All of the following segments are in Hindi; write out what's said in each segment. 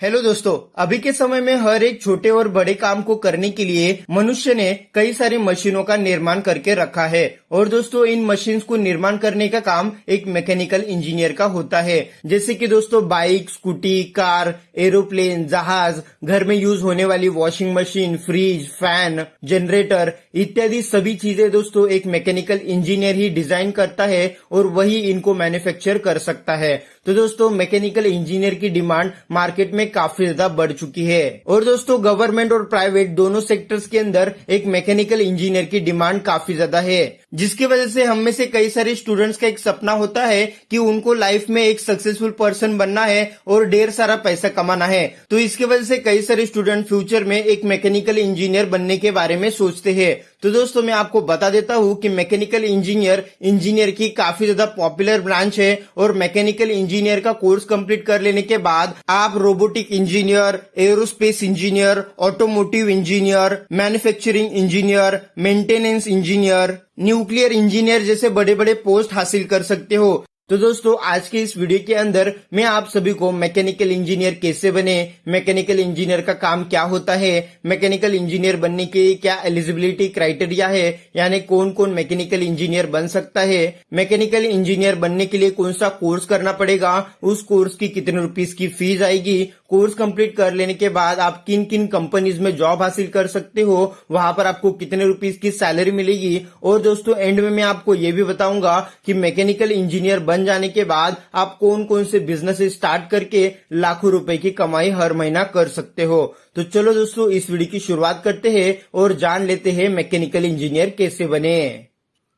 हेलो दोस्तों, अभी के समय में हर एक छोटे और बड़े काम को करने के लिए मनुष्य ने कई सारी मशीनों का निर्माण करके रखा है। और दोस्तों, इन मशीन्स को निर्माण करने का काम एक मैकेनिकल इंजीनियर का होता है। जैसे कि दोस्तों, बाइक, स्कूटी, कार, एरोप्लेन, जहाज, घर में यूज होने वाली washing machine, fridge, fan, generator इत्यादि सभी चीजें दोस्तों एक मैकेनिकल इंजीनियर ही डिजाइन करता है और वही इनको मैन्युफैक्चर कर सकता है। तो दोस्तों, मैकेनिकल इंजीनियर की डिमांड मार्केट में काफी ज्यादा बढ़ चुकी है। और दोस्तों, गवर्नमेंट और प्राइवेट दोनों सेक्टर्स के अंदर एक मैकेनिकल इंजीनियर की डिमांड काफी ज्यादा है, जिसकी वजह से हम में से कई सारे स्टूडेंट्स का एक सपना होता है कि उनको लाइफ में एक सक्सेसफुल पर्सन बनना है और ढेर सारा पैसा कमाना है। तो इसकी वजह से कई सारे स्टूडेंट फ्यूचर में एक मैकेनिकल इंजीनियर बनने के बारे में सोचते हैं। तो दोस्तों, मैं आपको बता देता हूँ कि मैकेनिकल इंजीनियर की काफी ज्यादा पॉपुलर ब्रांच है। और मैकेनिकल इंजीनियर का कोर्स कंप्लीट कर लेने के बाद आप robotic engineer, aerospace engineer, automotive engineer, manufacturing engineer, maintenance engineer, nuclear engineer जैसे बड़े बड़े पोस्ट हासिल कर सकते हो। तो दोस्तों, आज के इस वीडियो के अंदर मैं आप सभी को मैकेनिकल इंजीनियर कैसे बने, मैकेनिकल इंजीनियर का काम क्या होता है, मैकेनिकल इंजीनियर बनने के क्या एलिजिबिलिटी क्राइटेरिया है, यानी कौन कौन मैकेनिकल इंजीनियर बन सकता है, मैकेनिकल इंजीनियर बनने के लिए कौन सा कोर्स करना पड़ेगा, उस कोर्स की कितने रुपीस की फीस आएगी, कोर्स कंप्लीट कर लेने के बाद आप किन किन कंपनीज में जॉब हासिल कर सकते हो, वहां पर आपको कितने रुपीस की सैलरी मिलेगी। और दोस्तों, एंड में मैं आपको ये भी बताऊंगा कि मैकेनिकल इंजीनियर बन जाने के बाद आप कौन कौन से बिजनेस स्टार्ट करके लाखों रुपए की कमाई हर महीना कर सकते हो। तो चलो दोस्तों, इस वीडियो की शुरुआत करते हैं और जान लेते हैं मैकेनिकल इंजीनियर कैसे बने।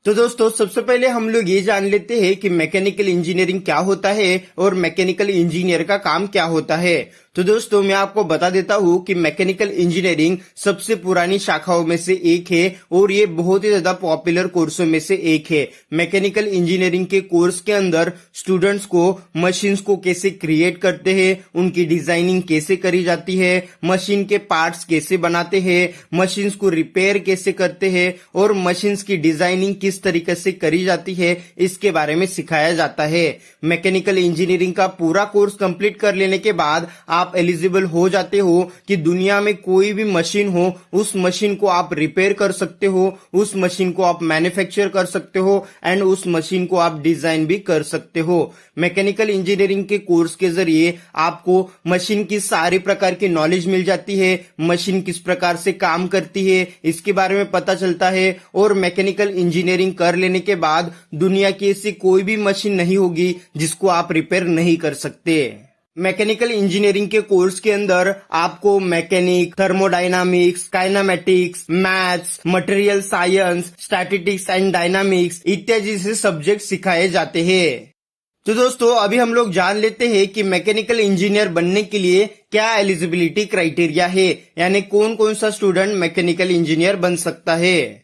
तो दोस्तों, सबसे पहले हम लोग ये जान लेते हैं कि मैकेनिकल इंजीनियरिंग क्या होता है और मैकेनिकल इंजीनियर का काम क्या होता है। तो दोस्तों, मैं आपको बता देता हूँ कि मैकेनिकल इंजीनियरिंग सबसे पुरानी शाखाओं में से एक है और ये बहुत ही ज्यादा पॉपुलर कोर्सों में से एक है। मैकेनिकल इंजीनियरिंग के कोर्स के अंदर स्टूडेंट्स को मशीन्स को कैसे क्रिएट करते हैं, उनकी डिजाइनिंग कैसे करी जाती है, मशीन के पार्ट्स कैसे बनाते हैं, मशीन्स को रिपेयर कैसे करते हैं और मशीन्स की डिजाइनिंग किस तरीके से करी जाती है, इसके बारे में सिखाया जाता है। मैकेनिकल इंजीनियरिंग का पूरा कोर्स कंप्लीट कर लेने के बाद आप एलिजिबल हो जाते हो कि दुनिया में कोई भी मशीन हो, उस मशीन को आप रिपेयर कर सकते हो, उस मशीन को आप मैन्युफैक्चर कर सकते हो एंड उस मशीन को आप डिजाइन भी कर सकते हो। मैकेनिकल इंजीनियरिंग के कोर्स के जरिए आपको मशीन की सारी प्रकार की नॉलेज मिल जाती है, मशीन किस प्रकार से काम करती है इसके बारे में पता चलता है। और मैकेनिकल इंजीनियरिंग कर लेने के बाद दुनिया की ऐसी कोई भी मशीन नहीं होगी जिसको आप रिपेयर नहीं कर सकते। मैकेनिकल इंजीनियरिंग के कोर्स के अंदर आपको mechanic, thermodynamics, kinematics, maths, material science, statistics and dynamics इत्यादि जैसे सब्जेक्ट सिखाए जाते हैं। तो दोस्तों, अभी हम लोग जान लेते हैं कि मैकेनिकल इंजीनियर बनने के लिए क्या एलिजिबिलिटी क्राइटेरिया है, यानी कौन कौन सा स्टूडेंट मैकेनिकल इंजीनियर बन सकता है।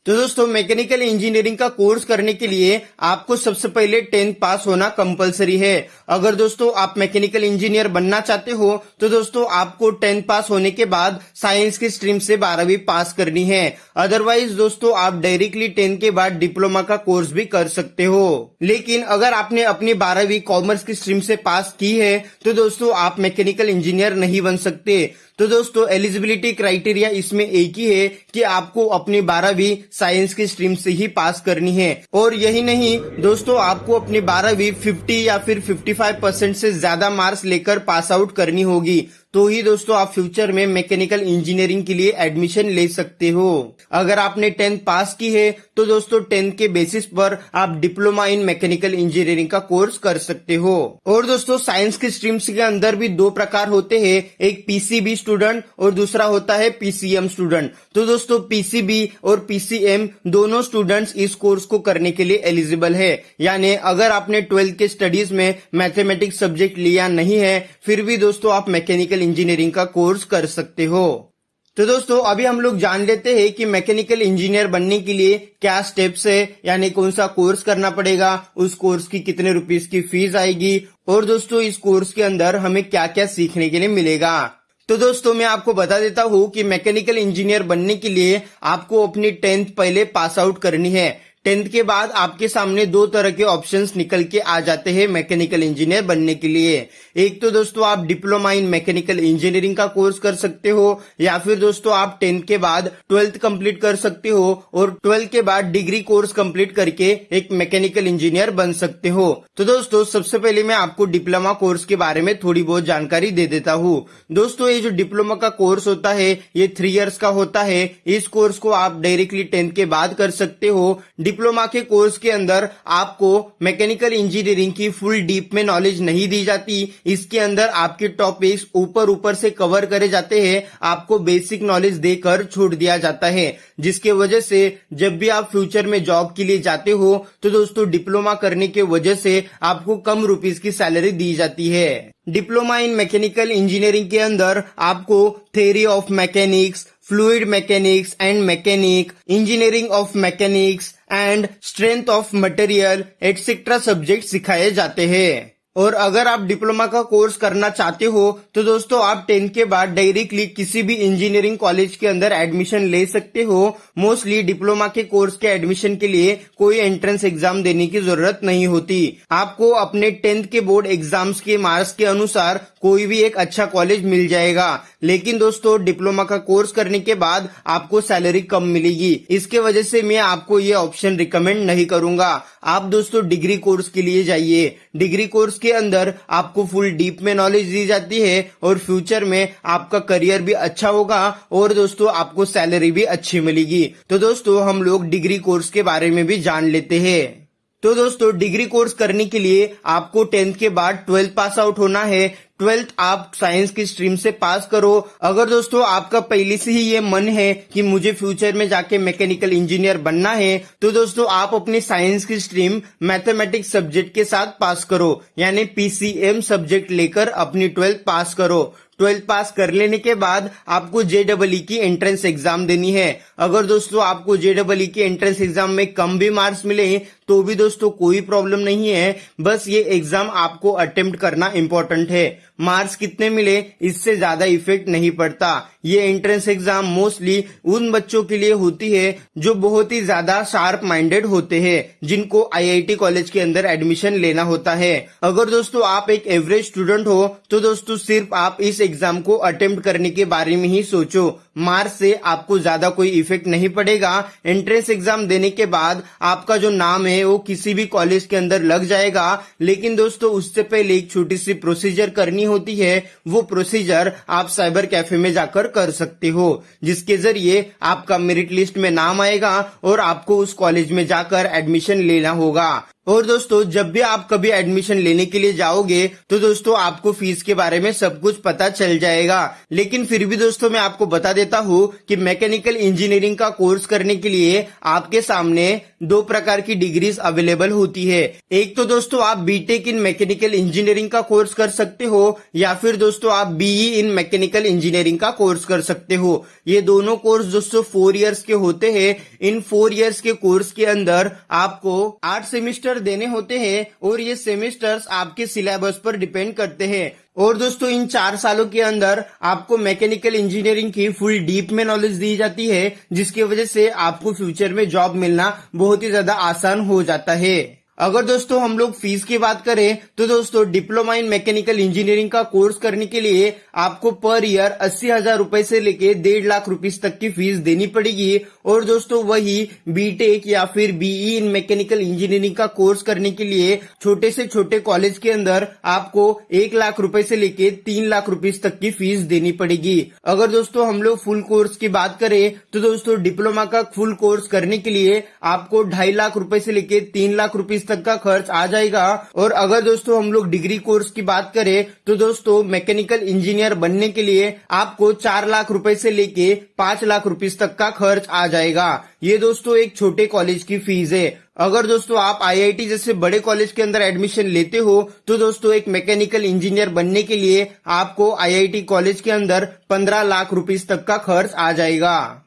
तो दोस्तों, मैकेनिकल इंजीनियरिंग का कोर्स करने के लिए आपको सबसे पहले 10th पास होना कंपलसरी है। अगर दोस्तों आप मैकेनिकल इंजीनियर बनना चाहते हो तो दोस्तों आपको 10th पास होने के बाद साइंस की स्ट्रीम से 12वीं पास करनी है। अदरवाइज दोस्तों आप डायरेक्टली 10th के बाद डिप्लोमा का कोर्स भी कर सकते हो। लेकिन अगर आपने अपनी 12वीं कॉमर्स की स्ट्रीम से पास की है तो दोस्तों आप मैकेनिकल इंजीनियर नहीं बन सकते। तो दोस्तों, एलिजिबिलिटी क्राइटेरिया इसमें एक ही है कि आपको अपनी 12वीं साइंस की स्ट्रीम से ही पास करनी है। और यही नहीं दोस्तों, आपको अपनी 12वीं 50 या फिर 55% से ज्यादा मार्क्स लेकर पास आउट करनी होगी, तो ही दोस्तों आप फ्यूचर में मैकेनिकल इंजीनियरिंग के लिए एडमिशन ले सकते हो। अगर आपने 10th पास की है तो दोस्तों 10th के बेसिस पर आप डिप्लोमा इन मैकेनिकल इंजीनियरिंग का कोर्स कर सकते हो। और दोस्तों, साइंस की स्ट्रीम्स के अंदर भी दो प्रकार होते हैं, एक पीसीबी स्टूडेंट और दूसरा होता है पीसीएम स्टूडेंट। तो दोस्तों, पीसीबी और पीसीएम दोनों स्टूडेंट्स इस कोर्स को करने के लिए एलिजिबल है। यानी अगर आपने 12th के स्टडीज में मैथमेटिक्स सब्जेक्ट लिया नहीं है फिर भी दोस्तों आप मैकेनिकल इंजीनियरिंग का कोर्स कर सकते हो। तो दोस्तों, अभी हम लोग जान लेते हैं कि मैकेनिकल इंजीनियर बनने के लिए क्या स्टेप्स है, यानी कौन सा कोर्स करना पड़ेगा, उस कोर्स की कितने रुपीस की फीस आएगी और दोस्तों इस कोर्स के अंदर हमें क्या क्या सीखने के लिए मिलेगा। तो दोस्तों, मैं आपको बता देता हूँ कि मैकेनिकल इंजीनियर बनने के लिए आपको अपनी 10th पहले पास आउट करनी है। 10th के बाद आपके सामने दो तरह के ऑप्शंस निकल के आ जाते हैं मैकेनिकल इंजीनियर बनने के लिए। एक तो दोस्तों आप डिप्लोमा इन मैकेनिकल इंजीनियरिंग का कोर्स कर सकते हो, या फिर दोस्तों आप 10th के बाद 12th कंप्लीट कर सकते हो और 12th के बाद डिग्री कोर्स कंप्लीट करके एक मैकेनिकल इंजीनियर बन सकते हो। तो दोस्तों सबसे पहले मैं आपको डिप्लोमा कोर्स के बारे में थोड़ी बहुत जानकारी दे देता हूँ। दोस्तों ये जो डिप्लोमा का कोर्स होता है ये 3 इयर्स का होता है। इस कोर्स को आप डायरेक्टली 10th के बाद कर सकते हो। डिप्लोमा के कोर्स के अंदर आपको मैकेनिकल इंजीनियरिंग की फुल डीप में नॉलेज नहीं दी जाती। इसके अंदर आपके टॉपिक्स ऊपर से कवर करे जाते हैं, आपको बेसिक नॉलेज देकर छोड़ दिया जाता है, जिसके वजह से जब भी आप फ्यूचर में जॉब के लिए जाते हो तो दोस्तों डिप्लोमा करने के वजह से आपको कम रुपीस की सैलरी दी जाती है। डिप्लोमा इन मैकेनिकल इंजीनियरिंग के अंदर आपको theory of mechanics, fluid mechanics and mechanic, engineering of mechanics and strength of material etcetera subject सिखाए जाते हैं। और अगर आप डिप्लोमा का कोर्स करना चाहते हो तो दोस्तों आप 10th के बाद डायरेक्टली किसी भी इंजीनियरिंग कॉलेज के अंदर एडमिशन ले सकते हो। मोस्टली डिप्लोमा के कोर्स के एडमिशन के लिए कोई एंट्रेंस एग्जाम देने की जरूरत नहीं होती। आपको अपने 10th के बोर्ड एग्जाम्स के मार्क्स के अनुसार कोई भी एक अच्छा कॉलेज मिल जाएगा। लेकिन दोस्तों डिप्लोमा का कोर्स करने के बाद आपको सैलरी कम मिलेगी। इसके वजह से मैं आपको ये ऑप्शन रिकमेंड नहीं करूंगा। आप दोस्तों डिग्री कोर्स के लिए जाइए। डिग्री कोर्स के अंदर आपको फुल डीप में नॉलेज दी जाती है और फ्यूचर में आपका करियर भी अच्छा होगा और दोस्तों आपको सैलरी भी अच्छी मिलेगी। तो दोस्तों हम लोग डिग्री कोर्स के बारे में भी जान लेते हैं। तो दोस्तों डिग्री कोर्स करने के लिए आपको 10th के बाद 12th पास आउट होना है। 12th आप साइंस की स्ट्रीम से पास करो। अगर दोस्तों आपका पहले से ही ये मन है कि मुझे फ्यूचर में जाके मैकेनिकल इंजीनियर बनना है तो दोस्तों आप अपनी साइंस की स्ट्रीम मैथमेटिक्स सब्जेक्ट के साथ पास करो, यानी PCM सब्जेक्ट लेकर अपनी 12th पास करो। 12th पास कर लेने के बाद आपको JEE की एंट्रेंस एग्जाम देनी है। अगर दोस्तों आपको JEE की एंट्रेंस एग्जाम में कम भी मार्क्स मिले तो भी दोस्तों कोई प्रॉब्लम नहीं है, बस ये एग्जाम आपको अटेम्प्ट करना इम्पोर्टेंट है। मार्क्स कितने मिले इससे ज्यादा इफेक्ट नहीं पड़ता। ये एंट्रेंस एग्जाम मोस्टली उन बच्चों के लिए होती है जो बहुत ही ज्यादा शार्प माइंडेड होते हैं, जिनको IIT कॉलेज के अंदर एडमिशन लेना होता है। अगर दोस्तों आप एक एवरेज स्टूडेंट हो तो दोस्तों सिर्फ आप इस एग्जाम को अटेम्प्ट करने के बारे में ही सोचो। मार्क्स से आपको ज्यादा कोई इफेक्ट नहीं पड़ेगा। एंट्रेंस एग्जाम देने के बाद आपका जो नाम है वो किसी भी कॉलेज के अंदर लग जाएगा। लेकिन दोस्तों उससे पहले एक छोटी सी प्रोसीजर करनी होती है। वो प्रोसीजर आप साइबर कैफे में जाकर कर सकते हो, जिसके जरिए आपका मेरिट लिस्ट में नाम आएगा और आपको उस कॉलेज में जाकर एडमिशन लेना होगा। और दोस्तों जब भी आप कभी एडमिशन लेने के लिए जाओगे तो दोस्तों आपको फीस के बारे में सब कुछ पता चल जाएगा। लेकिन फिर भी दोस्तों मैं आपको बता देता हूँ कि मैकेनिकल इंजीनियरिंग का कोर्स करने के लिए आपके सामने 2 प्रकार की डिग्रीज अवेलेबल होती है। एक तो दोस्तों आप बीटेक इन मैकेनिकल इंजीनियरिंग का कोर्स कर सकते हो, या फिर दोस्तों आप BE इन मैकेनिकल इंजीनियरिंग का कोर्स कर सकते हो। ये दोनों कोर्स दोस्तों 4 इयर्स के होते हैं। इन 4 इयर्स के कोर्स के अंदर आपको 8 सेमेस्टर देने होते हैं और ये सेमेस्टर्स आपके सिलेबस पर डिपेंड करते हैं। और दोस्तों इन 4 सालों के अंदर आपको मैकेनिकल इंजीनियरिंग की फुल डीप में नॉलेज दी जाती है, जिसकी वजह से आपको फ्यूचर में जॉब मिलना बहुत ही ज्यादा आसान हो जाता है। अगर दोस्तों हम लोग फीस की बात करें तो दोस्तों डिप्लोमा इन मैकेनिकल इंजीनियरिंग का कोर्स करने के लिए आपको पर ईयर 80,000 रुपए से लेके 1.5 लाख रुपीस तक की फीस देनी पड़ेगी। और दोस्तों वही बीटेक या फिर BE इन मैकेनिकल इंजीनियरिंग का कोर्स करने के लिए छोटे से छोटे कॉलेज के अंदर आपको 1 लाख रुपए से लेके 3 लाख रुपीस तक की फीस देनी पड़ेगी। अगर दोस्तों हम लोग फुल कोर्स की बात करें तो दोस्तों डिप्लोमा का फुल कोर्स करने के लिए आपको 2.5 लाख रुपए से लेके 3 लाख रुपीस तक का खर्च आ जाएगा। और अगर दोस्तों हम लोग डिग्री कोर्स की बात करें तो दोस्तों मैकेनिकल इंजीनियर बनने के लिए आपको 4 लाख रुपए से लेके 5 लाख रुपीस तक का खर्च आ जाएगा। ये दोस्तों एक छोटे कॉलेज की फीस है। अगर दोस्तों आप IIT जैसे बड़े कॉलेज के अंदर एडमिशन लेते हो तो दोस्तों एक मैकेनिकल इंजीनियर बनने के लिए आपको IIT कॉलेज के अंदर 15 लाख रुपीस तक का खर्च आ जाएगा।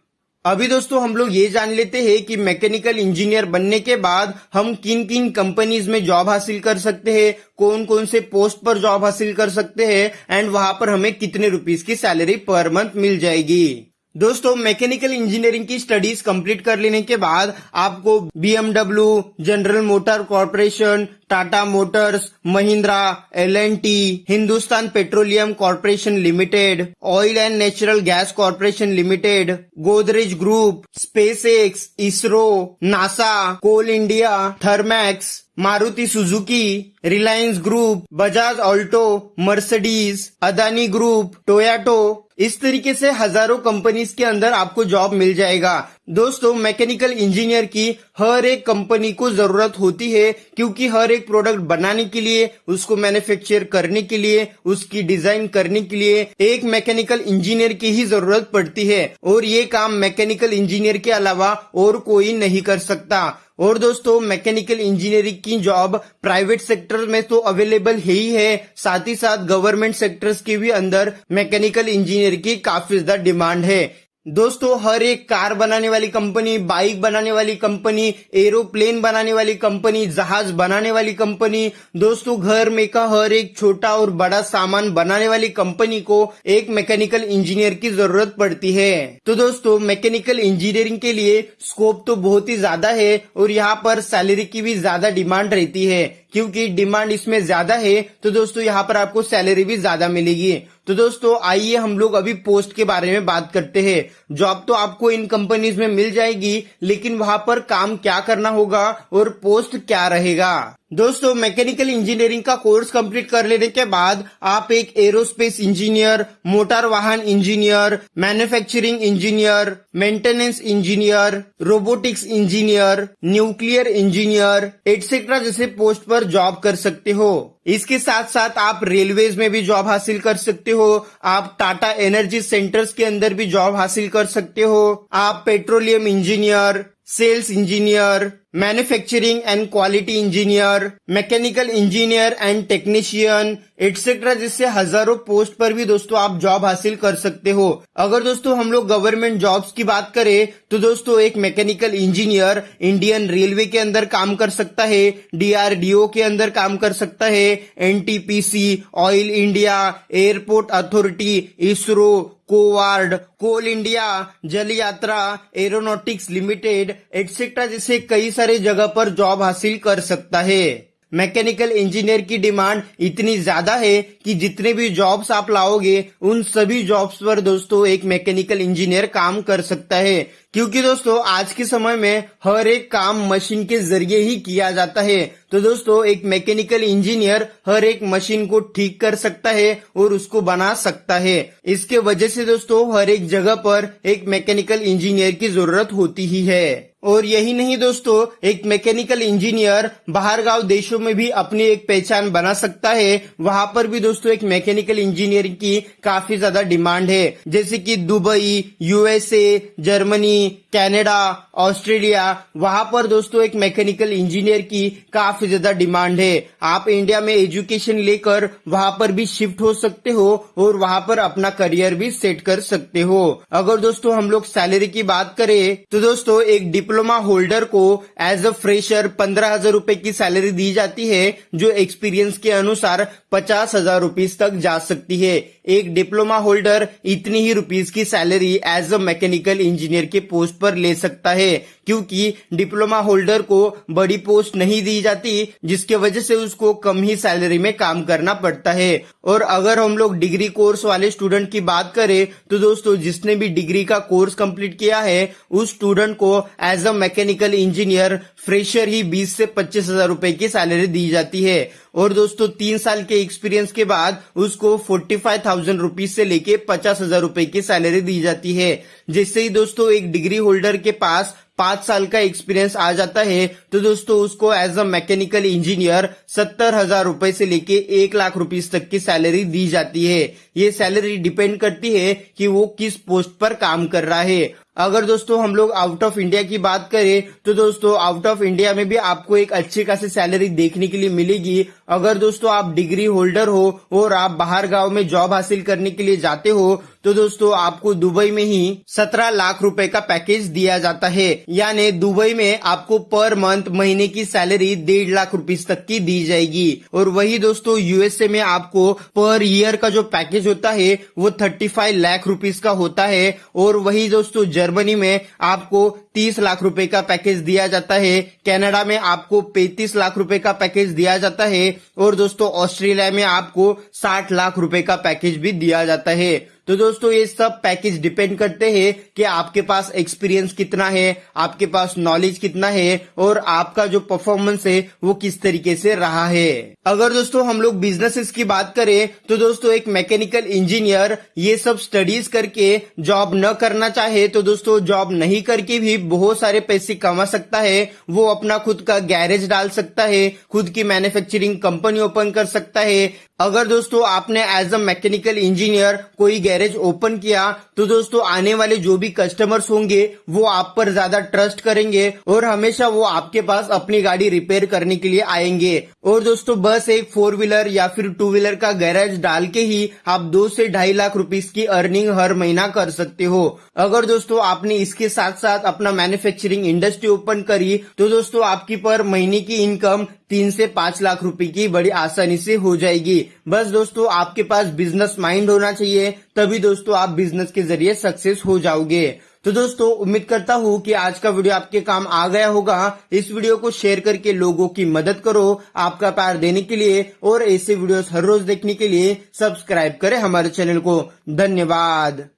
अभी दोस्तों हम लोग ये जान लेते हैं कि मैकेनिकल इंजीनियर बनने के बाद हम किन किन कंपनीज में जॉब हासिल कर सकते हैं, कौन कौन से पोस्ट पर जॉब हासिल कर सकते हैं एंड वहां पर हमें कितने रुपीस की सैलरी पर मंथ मिल जाएगी। दोस्तों मैकेनिकल इंजीनियरिंग की स्टडीज कंप्लीट कर लेने के बाद आपको BMW, general motor corporation, Tata motors, Mahindra, L&T, Hindustan petroleum corporation limited, oil and natural gas corporation limited, Godrej group, SpaceX, ISRO, NASA, coal India, Thermax, Maruti Suzuki, Reliance group, Bajaj Alto, Mercedes, Adani group, Toyota, इस तरीके से हजारों कंपनीज के अंदर आपको जॉब मिल जाएगा। दोस्तों मैकेनिकल इंजीनियर की हर एक कंपनी को जरूरत होती है, क्योंकि हर एक प्रोडक्ट बनाने के लिए, उसको मैन्युफैक्चर करने के लिए, उसकी डिजाइन करने के लिए एक मैकेनिकल इंजीनियर की ही जरूरत पड़ती है, और ये काम मैकेनिकल इंजीनियर के अलावा और कोई नहीं कर सकता। और दोस्तों मैकेनिकल इंजीनियरिंग की जॉब प्राइवेट सेक्टर में तो अवेलेबल ही है, साथ ही साथ गवर्नमेंट सेक्टर्स के भी अंदर मैकेनिकल इंजीनियर की काफी ज्यादा डिमांड है। दोस्तों हर एक कार बनाने वाली कंपनी, बाइक बनाने वाली कंपनी, एरोप्लेन बनाने वाली कंपनी, जहाज बनाने वाली कंपनी, दोस्तों घर में का हर एक छोटा और बड़ा सामान बनाने वाली कंपनी को एक मैकेनिकल इंजीनियर की जरूरत पड़ती है। तो दोस्तों मैकेनिकल इंजीनियरिंग के लिए स्कोप तो बहुत ही ज्यादा है, और यहाँ पर सैलरी की भी ज्यादा डिमांड रहती है। क्योंकि डिमांड इसमें ज्यादा है तो दोस्तों यहाँ पर आपको सैलरी भी ज्यादा मिलेगी। तो दोस्तों आइए हम लोग अभी पोस्ट के बारे में बात करते हैं। जॉब तो आपको इन कंपनीज में मिल जाएगी, लेकिन वहां पर काम क्या करना होगा और पोस्ट क्या रहेगा। दोस्तों मैकेनिकल इंजीनियरिंग का कोर्स कंप्लीट कर लेने के बाद आप एक एरोस्पेस इंजीनियर, मोटर वाहन engineer, manufacturing engineer, maintenance engineer, robotics engineer, nuclear engineer etcetera जैसे पोस्ट पर जॉब कर सकते हो। इसके साथ साथ आप रेलवेज में भी जॉब हासिल कर सकते हो, आप टाटा एनर्जी सेंटर्स के अंदर भी जॉब हासिल कर सकते हो, आप petroleum engineer, sales engineer, manufacturing and quality engineer, mechanical engineer and technician etcetera जैसे हजारों पोस्ट पर भी दोस्तों आप जॉब हासिल कर सकते हो। अगर दोस्तों हम लोग गवर्नमेंट जॉब्स की बात करें तो दोस्तों एक मैकेनिकल इंजीनियर इंडियन रेलवे के अंदर काम कर सकता है, DRDO के अंदर काम कर सकता है, NTPC, oil India, airport authority, ISRO, कोवार्ड, कोल इंडिया, जल यात्रा, एरोनॉटिक्स लिमिटेड एटसेट्रा जैसे कई सारे जगह पर जॉब हासिल कर सकता है। मैकेनिकल इंजीनियर की डिमांड इतनी ज्यादा है कि जितने भी जॉब्स आप लाओगे उन सभी जॉब्स पर दोस्तों एक मैकेनिकल इंजीनियर काम कर सकता है। क्योंकि दोस्तों आज के समय में हर एक काम मशीन के जरिए ही किया जाता है। तो दोस्तों एक मैकेनिकल इंजीनियर हर एक मशीन को ठीक कर सकता है और उसको बना सकता है। इसके वजह से दोस्तों हर एक जगह पर एक मैकेनिकल इंजीनियर की जरूरत होती ही है। और यही नहीं दोस्तों, एक मैकेनिकल इंजीनियर बाहर गांव देशों में भी अपनी एक पहचान बना सकता है। वहां पर भी दोस्तों एक मैकेनिकल इंजीनियरिंग की काफी ज्यादा डिमांड है, जैसे कि Dubai, USA, Germany, Canada, Australia, वहां पर दोस्तों एक मैकेनिकल इंजीनियर की काफी ज्यादा डिमांड है। आप इंडिया में एजुकेशन लेकर वहां पर भी शिफ्ट हो सकते हो और वहां पर अपना करियर भी सेट कर सकते हो। अगर दोस्तों हम लोग सैलरी की बात करें तो दोस्तों एक डिप्लोमा होल्डर को एज अ फ्रेशर 15,000 रुपए की सैलरी दी जाती है, जो एक्सपीरियंस के अनुसार 50,000 रुपीज तक जा सकती है। एक डिप्लोमा होल्डर इतनी ही रुपीज की salary as a mechanical engineer के पोस्ट पर ले सकता है, क्योंकि डिप्लोमा होल्डर को बड़ी पोस्ट नहीं दी जाती, जिसके वजह से उसको कम ही सैलरी में काम करना पड़ता है। और अगर हम लोग डिग्री कोर्स वाले स्टूडेंट की बात करें तो दोस्तों जिसने भी डिग्री का कोर्स कंप्लीट किया है उस स्टूडेंट को as a mechanical engineer fresher ही 20 से 25,000 रुपए की सैलरी दी जाती है। और दोस्तों 3 साल के एक्सपीरियंस के बाद उसको 45,000 रुपीज से लेके 50,000 रुपए की सैलरी दी जाती है। जैसे ही दोस्तों एक डिग्री होल्डर के पास 5 साल का एक्सपीरियंस आ जाता है तो दोस्तों उसको एज अ मैकेनिकल इंजीनियर 70,000 रुपए से लेके 1 लाख रुपीज तक की सैलरी दी जाती है। ये सैलरी डिपेंड करती है कि वो किस पोस्ट पर काम कर रहा है। अगर दोस्तों हम लोग आउट ऑफ इंडिया की बात करें तो दोस्तों आउट ऑफ इंडिया में भी आपको एक अच्छी खासी सैलरी देखने के लिए मिलेगी। अगर दोस्तों आप डिग्री होल्डर हो और आप बाहर गांव में जॉब हासिल करने के लिए जाते हो तो दोस्तों आपको दुबई में ही 17 लाख रुपए का पैकेज दिया जाता है। यानी दुबई में आपको पर मंथ महीने की सैलरी 1.5 लाख रुपीस तक की दी जाएगी। और वही दोस्तों यूएसए में आपको पर ईयर का जो पैकेज होता है वो 35 लाख रुपीस का होता है। और वही दोस्तों जर्मनी में आपको 30 लाख रुपए का पैकेज दिया जाता है। कनाडा में आपको 35 लाख रुपए का पैकेज दिया जाता है। और दोस्तों ऑस्ट्रेलिया में आपको 60 लाख रुपए का पैकेज भी दिया जाता है। तो दोस्तों ये सब पैकेज डिपेंड करते हैं कि आपके पास एक्सपीरियंस कितना है, आपके पास नॉलेज कितना है और आपका जो परफॉर्मेंस है वो किस तरीके से रहा है। अगर दोस्तों हम लोग बिजनेसेस की बात करें तो दोस्तों एक मैकेनिकल इंजीनियर ये सब स्टडीज करके जॉब न करना चाहे तो दोस्तों जॉब नहीं करके भी बहुत सारे पैसे कमा सकता है। वो अपना खुद का गैरेज डाल सकता है, खुद की मैन्युफैक्चरिंग कंपनी ओपन कर सकता है। अगर दोस्तों आपने एज अ मैकेनिकल इंजीनियर कोई गैरेज ओपन किया तो दोस्तों आने वाले जो भी कस्टमर्स होंगे वो आप पर ज्यादा ट्रस्ट करेंगे और हमेशा वो आपके पास अपनी गाड़ी रिपेयर करने के लिए आएंगे। और दोस्तों बस एक 4 व्हीलर या फिर 2 व्हीलर का गैरेज डाल के ही आप 2 से 2.5 लाख रुपीस की अर्निंग हर महीना कर सकते हो। अगर दोस्तों आपने इसके साथ साथ अपना मैन्युफैक्चरिंग इंडस्ट्री ओपन करी तो दोस्तों आपकी पर महीने की इनकम 3 से 5 लाख रुपए की बड़ी आसानी से हो जाएगी। बस दोस्तों आपके पास बिजनेस माइंड होना चाहिए, तभी दोस्तों आप बिजनेस के जरिए सक्सेस हो जाओगे। तो दोस्तों उम्मीद करता हूँ कि आज का वीडियो आपके काम आ गया होगा। इस वीडियो को शेयर करके लोगों की मदद करो। आपका प्यार देने के लिए और ऐसे वीडियोस हर रोज देखने के लिए सब्सक्राइब करें हमारे चैनल को। धन्यवाद।